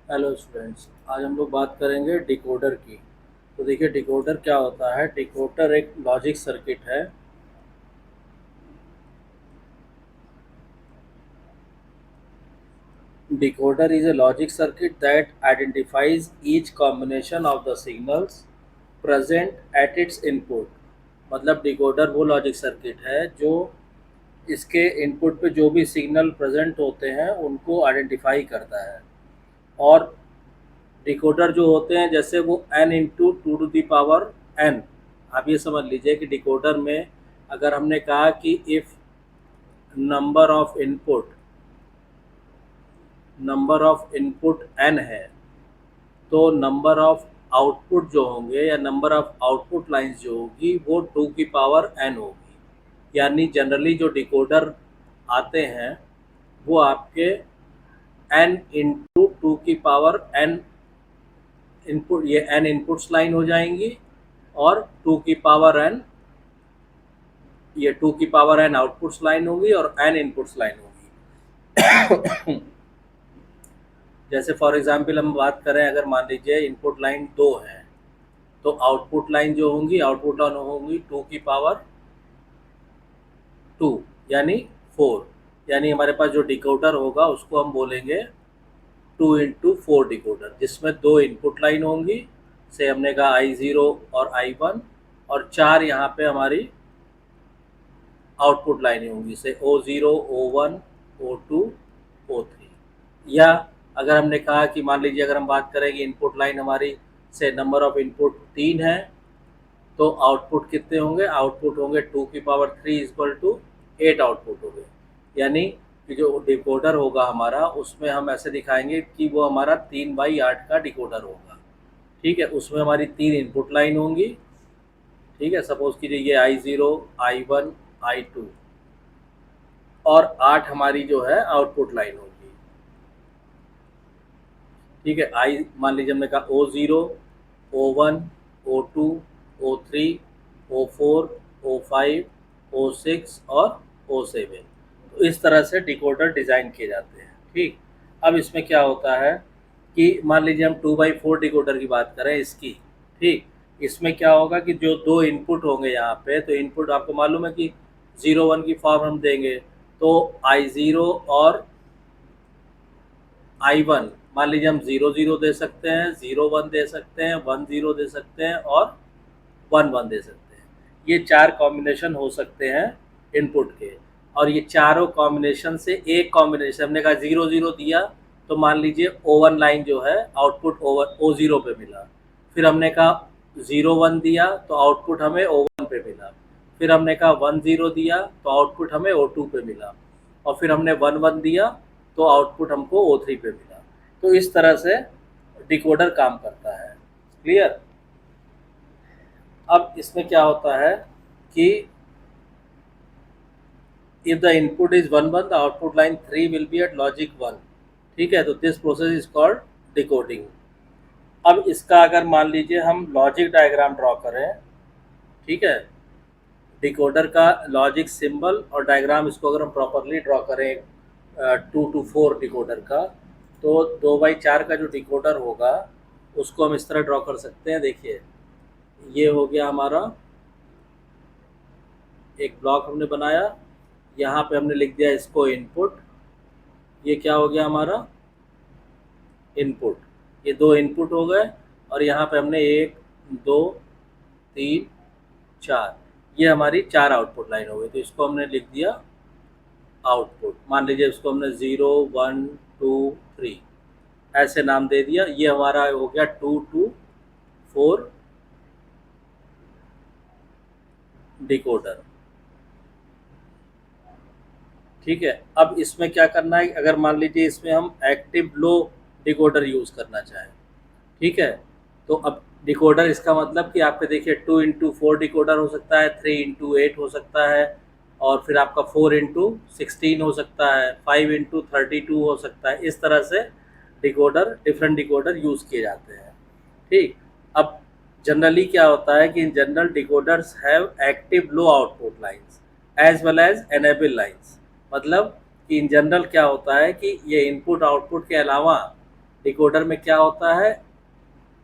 Hello students, आज हम लोग बात करेंगे डिकोडर की। तो देखिए, डिकोडर क्या होता है। डिकोडर एक लॉजिक सर्किट है। Decoder is a logic circuit that identifies each combination of the signals present at its input। मतलब डिकोडर वो लॉजिक सर्किट है जो इसके इनपुट पे जो भी सिग्नल प्रेजेंट होते हैं उनको आइडेंटिफाई करता है। और डिकोडर जो होते हैं, जैसे वो n into two to the power n। आप ये समझ लीजिए कि डिकोडर में अगर हमने कहा कि if number of input n है, तो नंबर ऑफ आउटपुट जो होंगे या नंबर ऑफ आउटपुट लाइंस जो होगी वो टू की पावर n होगी। यानी जनरली जो डिकोडर आते हैं वो आपके n इंटू टू की पावर n इनपुट, ये n इनपुट्स लाइन हो जाएंगी, और टू की पावर n, ये टू की पावर n आउटपुट्स लाइन होगी और n इनपुट्स लाइन होगी। जैसे फॉर एग्जांपल हम बात करें, अगर मान लीजिए इनपुट लाइन दो है, तो आउटपुट लाइन जो होंगी, आउटपुट लाइन होंगी टू की पावर टू, यानी फोर। यानी हमारे पास जो डिकोडर होगा उसको हम बोलेंगे टू इंटू फोर डिकोडर, जिसमें दो इनपुट लाइन होंगी, से हमने कहा I0 और I1, और चार यहाँ पे हमारी आउटपुट लाइनें होंगी, से O0, O1, O2, O3। या अगर हमने कहा कि मान लीजिए अगर हम बात करें कि इनपुट लाइन हमारी से नंबर ऑफ इनपुट तीन है, तो आउटपुट कितने होंगे, आउटपुट होंगे टू की power three equal to eight output होंगे। यानी कि जो डिकोडर होगा हमारा, उसमें हम ऐसे दिखाएंगे कि वो हमारा 3/8 का डिकोडर होगा। ठीक है, उसमें हमारी तीन इनपुट लाइन होंगी। ठीक है, सपोज कीजिए ये I0, I1, I2, और 8 हमारी जो है आउटपुट लाइन होगी। ठीक है, आई मान लीजिए हमने कहा O0, O1, O2, O3, O4, O5, O6 और O7। तो इस तरह से डिकोडर डिज़ाइन किए जाते हैं। ठीक, अब इसमें क्या होता है कि मान लीजिए हम 2/4 डिकोडर की बात करें इसकी। ठीक, इसमें क्या होगा कि जो दो इनपुट होंगे यहाँ पे, तो इनपुट आपको मालूम है कि 0 1 की फॉर्म हम देंगे, तो I0 और I1 मान लीजिए हम 0 0 दे सकते हैं, 0 1 दे सकते हैं, 1 0 दे सकते हैं और 1 1 दे सकते हैं। ये चार कॉम्बिनेशन हो सकते हैं इनपुट के। और ये चारों कॉम्बिनेशन से एक कॉम्बिनेशन हमने कहा 0 0 दिया, तो मान लीजिए O1 लाइन जो है आउटपुट O0 पे मिला। फिर हमने कहा 0 1 दिया तो आउटपुट हमें O1 पे मिला। फिर हमने कहा 1 0 दिया तो आउटपुट हमें O2 पे मिला। और फिर हमने 1 1 दिया तो आउटपुट हमको O3 पे मिला। तो इस तरह से डिकोडर काम करता है। क्लियर। अब इसमें क्या होता है कि if the input is 1 1, the output line 3 will be at logic 1। ठीक है, तो this process is called decoding. अब इसका अगर मान लीजिए हम लॉजिक डायग्राम ड्रॉ करें। ठीक है, डिकोडर का लॉजिक सिंबल और डायग्राम, इसको अगर हम प्रॉपरली ड्रॉ करें 2 to 4 डिकोडर का, तो 2/4 का जो डिकोडर होगा उसको हम इस तरह ड्रॉ कर सकते हैं। देखिए, ये हो गया हमारा एक ब्लॉक हमने बनाया, यहाँ पे हमने लिख दिया इसको इनपुट। ये क्या हो गया हमारा इनपुट, ये दो इनपुट हो गए, और यहाँ पे हमने 1 2 3 4, ये हमारी चार आउटपुट लाइन हो गई। तो इसको हमने लिख दिया आउटपुट। मान लीजिए इसको हमने 0 1 2 3 ऐसे नाम दे दिया। ये हमारा हो गया 2 to 4 डिकोडर। ठीक है, अब इसमें क्या करना है, अगर मान लीजिए इसमें हम एक्टिव लो डिकोडर यूज़ करना चाहें। ठीक है, तो अब डिकोडर, इसका मतलब कि आपके देखिए 2 into 4 डिकोडर हो सकता है, 3 into 8 हो सकता है, और फिर आपका 4 into 16 हो सकता है, 5 into 32 हो सकता है। इस तरह से डिकोडर, डिफरेंट डिकोडर यूज़ किए जाते हैं। ठीक, अब जनरली क्या होता है कि in general decoders have active low output lines as well as enable lines. मतलब कि इन जनरल क्या होता है कि ये इनपुट आउटपुट के अलावा डिकोडर में क्या होता है,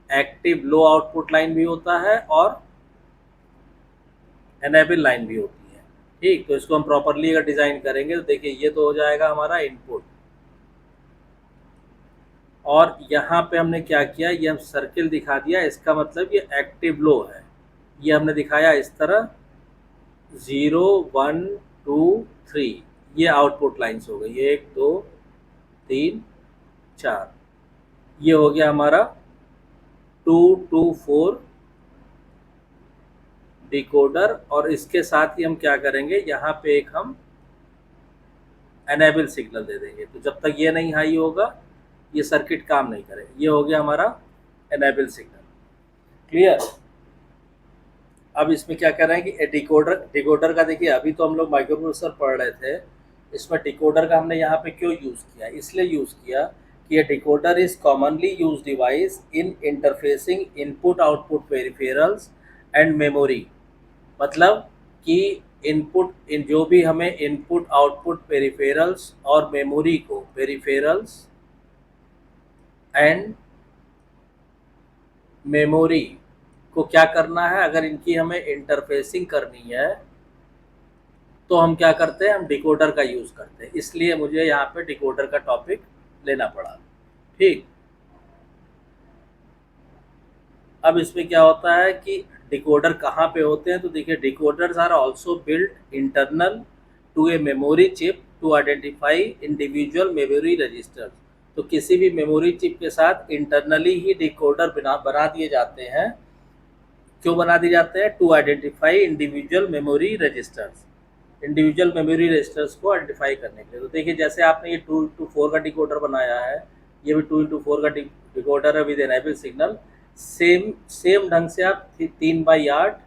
एक्टिव लो आउटपुट लाइन भी होता है और एनेबल लाइन भी होती है। ठीक, तो इसको हम प्रॉपरली अगर डिज़ाइन करेंगे तो देखिए ये तो हो जाएगा हमारा इनपुट, और यहाँ पे हमने क्या किया, ये हम सर्किल दिखा दिया, इसका मतलब ये एक्टिव लो है। ये हमने दिखाया इस तरह 0 1 2 3, ये आउटपुट लाइन्स हो गई, 1 2 3 4। ये हो गया हमारा 2 2 4 डिकोडर, और इसके साथ ही हम क्या करेंगे, यहाँ पे एक हम एनेबल सिग्नल दे देंगे। तो जब तक ये नहीं हाई होगा ये सर्किट काम नहीं करेगा। ये हो गया हमारा एनेबल सिग्नल। क्लियर। अब इसमें क्या कर रहे हैं कि डिकोडर का देखिए, अभी तो हम लोग माइक्रो प्रोसेसर पढ़ रहे थे, इसमें डिकोडर का हमने यहाँ पे क्यों यूज़ किया, इसलिए यूज़ किया कि ये decoder is commonly use device in interfacing input output peripherals and memory. मतलब कि इनपुट इन जो भी हमें इनपुट आउटपुट पेरिफेरल्स और मेमोरी को, पेरिफेरल्स एंड मेमोरी को क्या करना है, अगर इनकी हमें इंटरफेसिंग करनी है तो हम क्या करते हैं, हम डिकोडर का यूज़ करते हैं। इसलिए मुझे यहाँ पे डिकोडर का टॉपिक लेना पड़ा। ठीक, अब इसमें क्या होता है कि डिकोडर कहाँ पे होते हैं, तो देखिए decoders are also built internal to a memory chip to identify individual memory registers. तो किसी भी मेमोरी चिप के साथ इंटरनली ही डिकोडर बना दिए जाते हैं। क्यों बना दिए जाते हैं, to identify individual memory registers, individual memory registers को आइडेंटिफाई करने के लिए। तो देखिए जैसे आपने ये 2 into 4 का डिकोडर बनाया है, ये भी 2 into 4 का डिकोडर है विद एनेबल सिग्नल। सेम ढंग से आप 3/8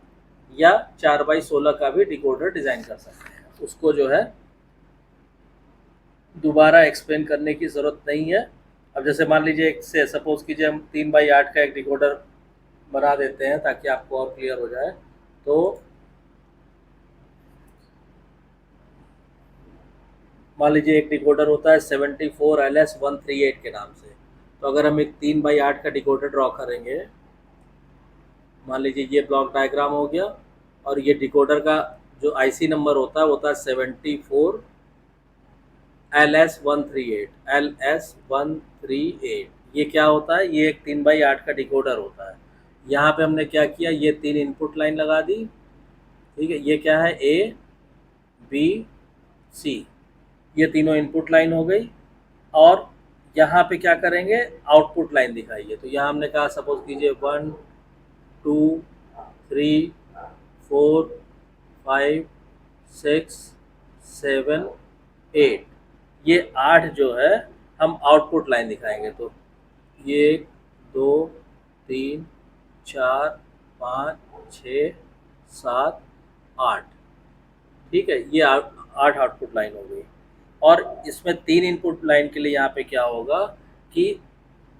या 4/16 का भी डिकोडर डिज़ाइन कर सकते हैं। उसको जो है दोबारा एक्सप्लेन करने की ज़रूरत नहीं है। अब जैसे मान लीजिए एक से सपोज कीजिए हम 3/8 का एक डिकोडर बना देते हैं ताकि आपको और क्लियर हो जाए। तो मान लीजिए एक डिकोडर होता है 74LS138 के नाम से। तो अगर हम एक 3/8 का डिकोडर ड्रॉ करेंगे, मान लीजिए ये ब्लॉक डायग्राम हो गया, और ये डिकोडर का जो आईसी नंबर होता है वो होता है 74LS138। ये क्या होता है, ये एक 3/8 का डिकोडर होता है। यहाँ पे हमने क्या किया, ये 3 इनपुट लाइन लगा दी। ठीक है, ये क्या है, ए बी सी, ये तीनों इनपुट लाइन हो गई। और यहाँ पे क्या करेंगे, आउटपुट लाइन दिखाइए। तो यहाँ हमने कहा सपोज कीजिए 1 2 3 4 5 6 7 8, ये 8 जो है हम आउटपुट लाइन दिखाएंगे। तो ये 2 3 4 5 6 7 8, ठीक है, ये 8 आउटपुट लाइन हो गई। और इसमें 3 इनपुट लाइन के लिए यहाँ पे क्या होगा कि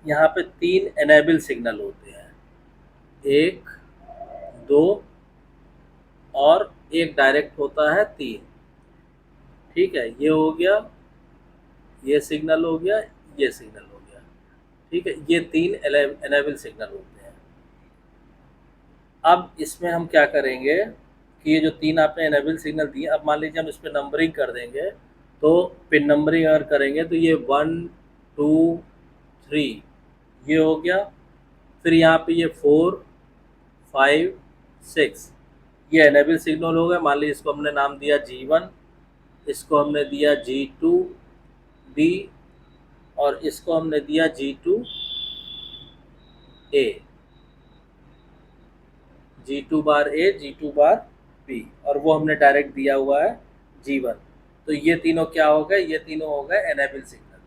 यहाँ पे 3 एनेबल सिग्नल होते हैं, 1 2 और एक डायरेक्ट होता है 3। ठीक है, ये हो गया, ये सिग्नल हो गया, ये सिग्नल हो गया। ठीक है, ये 3 एनेबल सिग्नल होते हैं। अब इसमें हम क्या करेंगे कि ये जो 3 आपने एनेबल सिग्नल दिए, अब मान लीजिए हम इस पर नंबरिंग कर देंगे। तो पिन नंबरिंग अगर करेंगे तो ये 1 2 3 ये हो गया। फिर यहाँ पे ये 4 5 6 ये एनेबल सिग्नल हो गया। मान लीजिए इसको हमने नाम दिया G1, इसको हमने दिया G2B, और इसको हमने दिया G2A, G2 bar A, G2 bar B, और वो हमने डायरेक्ट दिया हुआ है G1। तो ये तीनों क्या हो गए, ये तीनों हो गए एनेबल सिग्नल।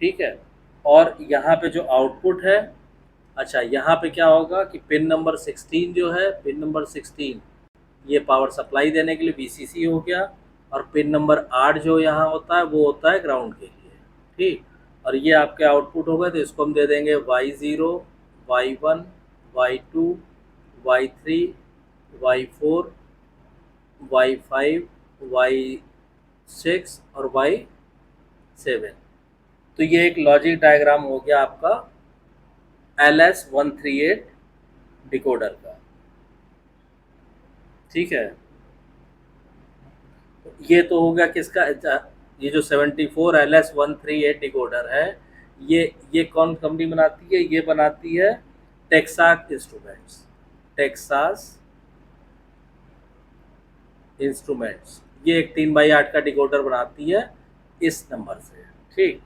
ठीक है, और यहाँ पे जो आउटपुट है, अच्छा यहाँ पे क्या होगा कि पिन नंबर 16 जो है, पिन नंबर 16 ये पावर सप्लाई देने के लिए VCC हो गया, और पिन नंबर 8 जो यहाँ होता है वो होता है ग्राउंड के लिए। ठीक, और ये आपके आउटपुट हो गए। तो इसको हम दे देंगे Y0 Y1 Y2 Y3 Y4 Y5 Y6 6 और Y 7। तो ये एक लॉजिक डायग्राम हो गया आपका LS138 डिकोडर का। ठीक है, ये तो हो गया किसका, ये जो 74 LS138 डिकोडर है, ये कौन कंपनी बनाती है, ये बनाती है टेक्सास इंस्ट्रूमेंट्स। टेक्सास इंस्ट्रूमेंट्स ये एक 3x8 का डिकोडर बनाती है इस नंबर से। ठीक,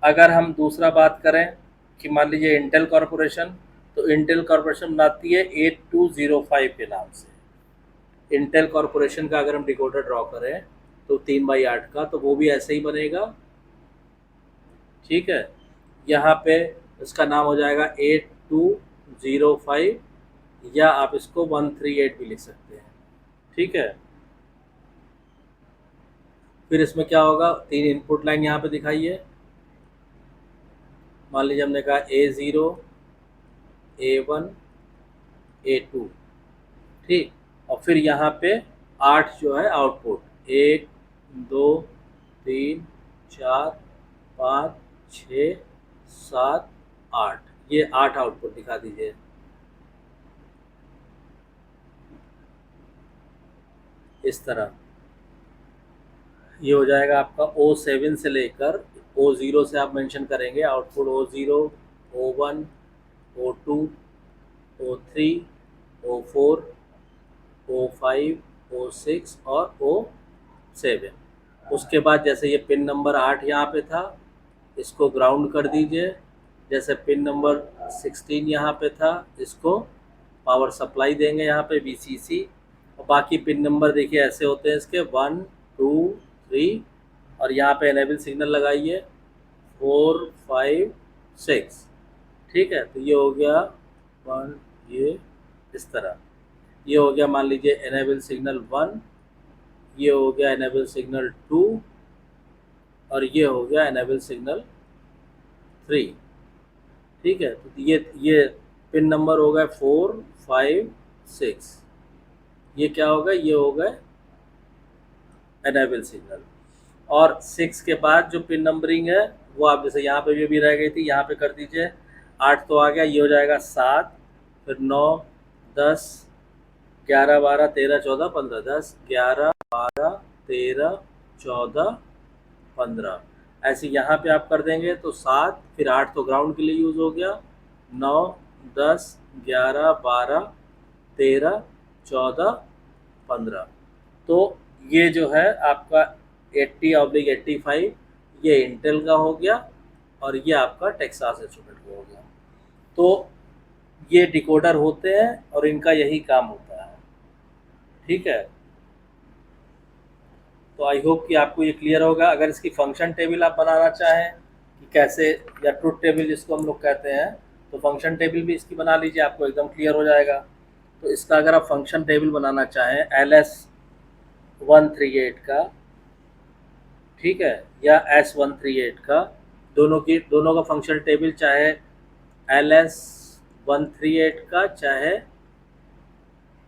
अगर हम दूसरा बात करें कि मान लीजिए इंटेल कॉरपोरेशन, तो इंटेल कॉरपोरेशन बनाती है 8205 के नाम से। इंटेल कॉरपोरेशन का अगर हम डिकोडर ड्रॉ करें तो 3x8 का, तो वो भी ऐसे ही बनेगा। ठीक है, यहाँ पे इसका नाम हो जाएगा 8205, या आप इसको 138 भी लिख सकते हैं। ठीक है, फिर इसमें क्या होगा, 3 इनपुट लाइन यहाँ पे दिखाई है। मान लीजिए हमने कहा A0, A1, A2। ठीक, और फिर यहाँ पे 8 जो है आउटपुट, 1 2 3 4 5 6 7 8, ये 8 आउटपुट दिखा दीजिए। इस तरह ये हो जाएगा आपका O7 से लेकर O0 से आप मेंशन करेंगे output O0, O1, O2, O3, O4, O5, O6 और O7। उसके बाद जैसे ये पिन नंबर 8 यहाँ पे था, इसको ग्राउंड कर दीजिए। जैसे पिन नंबर 16 यहाँ पे था, इसको पावर सप्लाई देंगे यहाँ पे VCC। और बाकी पिन नंबर देखिए ऐसे होते हैं इसके 1 2 3, और यहाँ पे एनेबल सिग्नल लगाइए 4 5 6। ठीक है, तो ये हो गया 1, ये इस तरह ये हो गया मान लीजिए एनेबल सिग्नल 1, ये हो गया एनेबल सिग्नल 2, और ये हो गया एनेबल सिग्नल 3। ठीक है, तो ये पिन नंबर हो गए 4 5 6, ये क्या होगा, ये हो गए एनेबल सिग्नल। और 6 के बाद जो पिन नंबरिंग है वो आप जैसे यहाँ पे भी रह गई थी, यहाँ पे कर दीजिए। 8 तो आ गया, ये हो जाएगा 7, फिर 9 10 11 12 13 14 15, 10 11 12 13 14 15, ऐसे यहाँ पे आप कर देंगे तो 7, फिर 8 तो ग्राउंड के लिए यूज़ हो गया, 9 10 11 12 13 14 15। तो ये जो है आपका 80/85 ये इंटेल का हो गया, और ये आपका टेक्सास इंस्ट्रूमेंट का हो गया। तो ये डिकोडर होते हैं और इनका यही काम होता है। ठीक है, तो आई होप कि आपको ये क्लियर होगा। अगर इसकी फंक्शन टेबल आप बनाना चाहें कि कैसे, या ट्रुथ टेबल जिसको हम लोग कहते हैं, तो फंक्शन टेबल भी इसकी बना लीजिए, आपको एकदम क्लियर हो जाएगा। तो इसका अगर आप फंक्शन टेबल बनाना चाहें LS138 का, ठीक है, या S138 का, दोनों का फंक्शन टेबल, चाहे LS138 का चाहे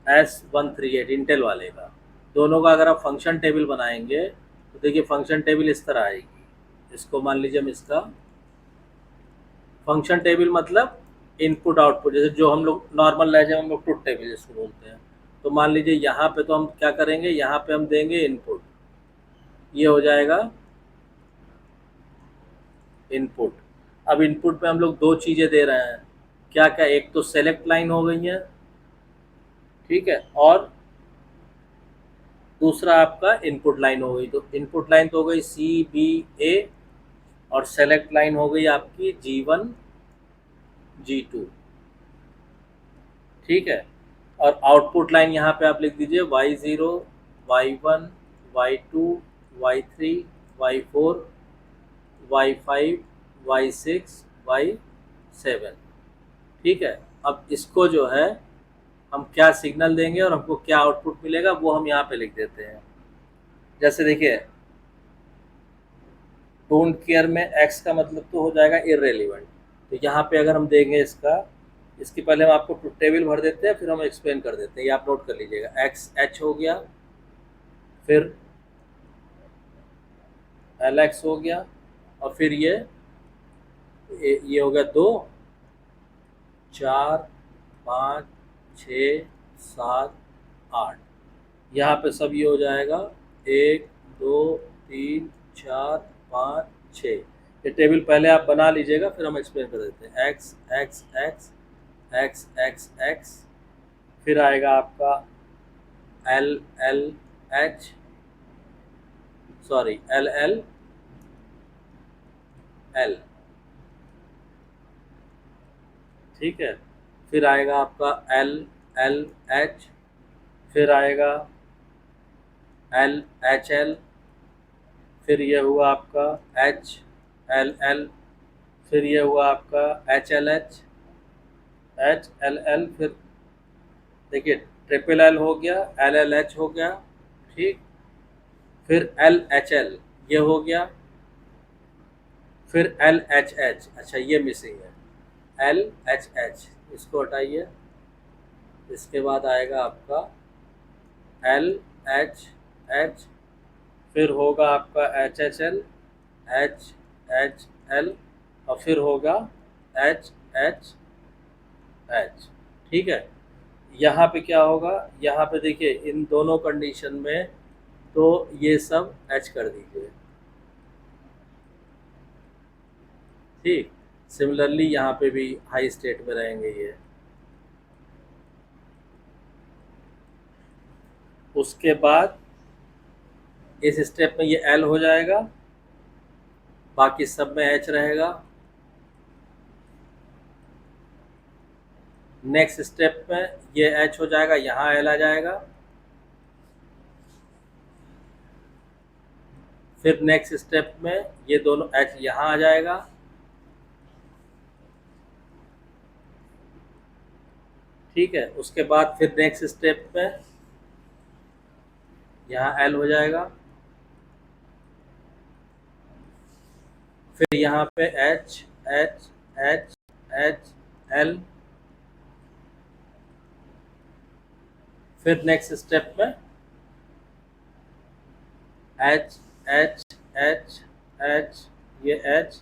S138 इंटेल वाले का, दोनों का अगर आप फंक्शन टेबल बनाएंगे तो देखिए फंक्शन टेबल इस तरह आएगी। इसको मान लीजिए हम इसका फंक्शन टेबल मतलब इनपुट आउटपुट, जैसे जो हम लोग नॉर्मल लहजे में हम लोग ट्रुथ टेबल जिसको बोलते हैं। तो मान लीजिए यहाँ पे तो हम क्या करेंगे, यहाँ पे हम देंगे इनपुट, ये हो जाएगा इनपुट। अब इनपुट पे हम लोग दो चीज़ें दे रहे हैं, क्या क्या, एक तो सेलेक्ट लाइन हो गई है, ठीक है, और दूसरा आपका इनपुट लाइन हो गई। तो इनपुट लाइन तो हो गई CBA, और सेलेक्ट लाइन हो गई आपकी G1 G2। ठीक है, और आउटपुट लाइन यहाँ पे आप लिख दीजिए Y0 Y1 Y2 Y3 Y4 Y5 Y6 Y7। ठीक है, अब इसको जो है हम क्या सिग्नल देंगे और हमको क्या आउटपुट मिलेगा वो हम यहाँ पे लिख देते हैं। जैसे देखिए डोंट केयर में x का मतलब तो हो जाएगा इररेलेवेंट। तो यहाँ पे अगर हम देंगे इसके पहले हम आपको टेबल भर देते हैं, फिर हम एक्सप्लेन कर देते हैं। ये आप नोट कर लीजिएगा, x h हो गया, फिर LX हो गया, और फिर ये हो गया 2, 4, 5, 6, 7, 8। यहाँ पे सब ये हो जाएगा 1, 2, 3, 4, 5, 6। ये टेबल पहले आप बना लीजिएगा, फिर हम एक्सप्लेन कर देते हैं। X x x x x x, फिर आएगा आपका L L H, sorry L L L, ठीक है। फिर आएगा आपका एल एल एच, फिर आएगा एल एच एल, फिर ये हुआ आपका एच एल एल, फिर ये हुआ आपका H L H, H L L, फिर देखिए ट्रिपल एल हो गया, एल एल एच हो गया, ठीक। फिर एल एच एल ये हो गया, फिर एल एच एच, अच्छा ये मिसिंग है, एल एच एच, इसको हटाइए। इसके बाद आएगा आपका एल एच एच, फिर होगा आपका H H L, H H L, और फिर होगा एच एच एच, ठीक है। यहाँ पे क्या होगा, यहाँ पे देखिए इन दोनों कंडीशन में तो ये सब एच कर दीजिए, ठीक। सिमिलरली यहाँ पे भी हाई स्टेट में रहेंगे ये। उसके बाद इस स्टेप में ये एल हो जाएगा, बाकी सब में एच रहेगा। नेक्स्ट स्टेप में ये एच हो जाएगा, यहाँ एल आ जाएगा। फिर नेक्स्ट स्टेप में ये दोनों एच यहाँ आ जाएगा, ठीक है। उसके बाद फिर नेक्स्ट स्टेप में यहाँ एल हो जाएगा, फिर यहाँ पे H H H H L, फिर नेक्स्ट स्टेप में एच एच एच एच, ये एच,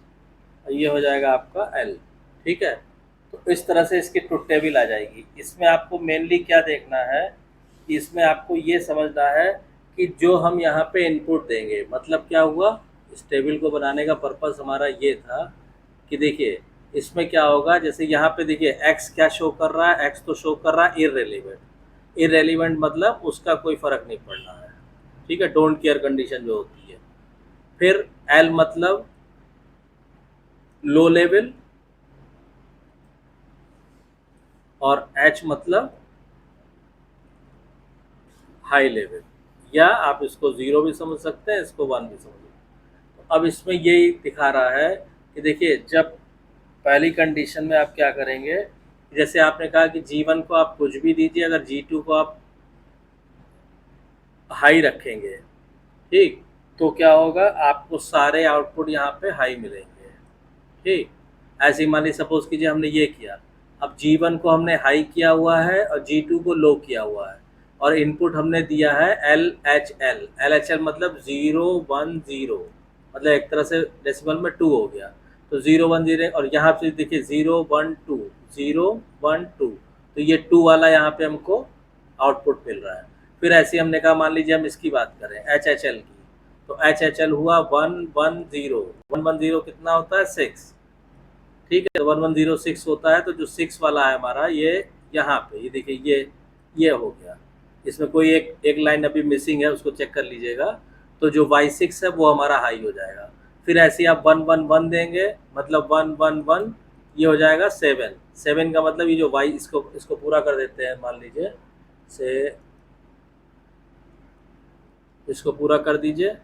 ये हो जाएगा आपका एल, ठीक है। तो इस तरह से इसकी ट्रुथ टेबल आ जाएगी। इसमें आपको मेनली क्या देखना है कि इसमें आपको ये समझना है कि जो हम यहाँ पे इनपुट देंगे, मतलब क्या हुआ, इस टेबल को बनाने का पर्पस हमारा ये था कि देखिए इसमें क्या होगा, जैसे यहाँ पे देखिए एक्स क्या शो कर रहा है, एक्स तो शो कर रहा है इररेलीवेंट। इररेलीवेंट मतलब उसका कोई फर्क नहीं पड़ना है, ठीक है, डोंट केयर कंडीशन जो होती है। फिर एल मतलब लो लेवल, और एच मतलब हाई लेवल, या आप इसको 0 भी समझ सकते हैं, इसको 1 भी समझ सकते हैं। तो अब इसमें यही दिखा रहा है कि देखिए जब पहली कंडीशन में आप क्या करेंगे, जैसे आपने कहा कि G1 को आप कुछ भी दीजिए, अगर G2 को आप हाई रखेंगे, ठीक, तो क्या होगा, आपको सारे आउटपुट यहाँ पे हाई मिलेंगे, ठीक। ऐसे ही मान लीजिए सपोज कीजिए हमने ये किया, अब G1 को हमने हाई किया हुआ है और G2 को लो किया हुआ है, और इनपुट हमने दिया है L H L. L H L मतलब 0 1 0, मतलब एक तरह से डेसिमल में 2 हो गया, तो 0 1 0, और यहाँ पे देखिए 0 1 2, 0 1 2, तो ये 2 वाला यहाँ पे हमको आउटपुट मिल रहा है। फिर ऐसे ही हमने कहा, मान लीजिए हम इसकी बात करें एच एच एल की, तो एच एच एल हुआ 1 1 0, 1 1 0 कितना होता है 6, ठीक है, 1106 होता है। तो जो 6 वाला है हमारा, ये यहाँ पे ये देखिए ये हो गया। इसमें कोई एक लाइन अभी मिसिंग है, उसको चेक कर लीजिएगा। तो जो Y6 है वो हमारा हाई हो जाएगा। फिर ऐसे ही आप 1 1 1 देंगे, मतलब 1 1 1, ये हो जाएगा 7। 7 का मतलब ये जो Y, इसको पूरा कर देते हैं, मान लीजिए से इसको पूरा कर दीजिए,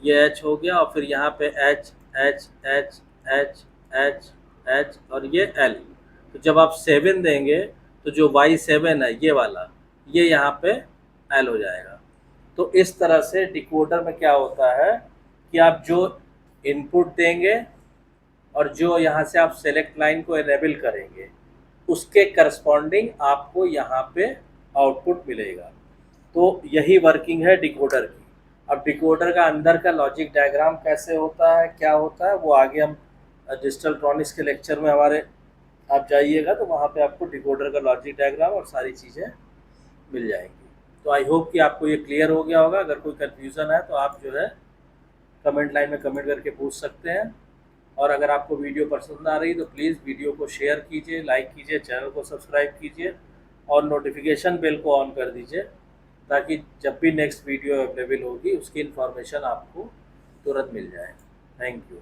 ये एच हो गया, और फिर यहाँ पे H H H H H H, और ये एल। तो जब आप 7 देंगे तो जो Y7 है ये वाला, ये यहाँ पे एल हो जाएगा। तो इस तरह से डिकोडर में क्या होता है कि आप जो इनपुट देंगे और जो यहाँ से आप सेलेक्ट लाइन को इनेबल करेंगे, उसके करस्पॉन्डिंग आपको यहाँ पे आउटपुट मिलेगा। तो यही वर्किंग है डिकोडर की। अब डिकोडर का अंदर का लॉजिक डायग्राम कैसे होता है, क्या होता है, वो आगे हम डिजिटल ट्रॉनिक्स के लेक्चर में हमारे आप जाइएगा तो वहाँ पे आपको डिकोडर का लॉजिक डायग्राम और सारी चीज़ें मिल जाएंगी। तो आई होप कि आपको ये क्लियर हो गया होगा। अगर कोई कन्फ्यूज़न है तो आप जो है कमेंट लाइन में कमेंट करके पूछ सकते हैं। और अगर आपको वीडियो पसंद आ रही तो प्लीज़ वीडियो को शेयर कीजिए, लाइक कीजिए, चैनल को सब्सक्राइब कीजिए और नोटिफिकेशन बेल को ऑन कर दीजिए, ताकि जब भी नेक्स्ट वीडियो अवेलेबल होगी उसकी इन्फॉर्मेशन आपको तुरंत मिल जाए। Thank you.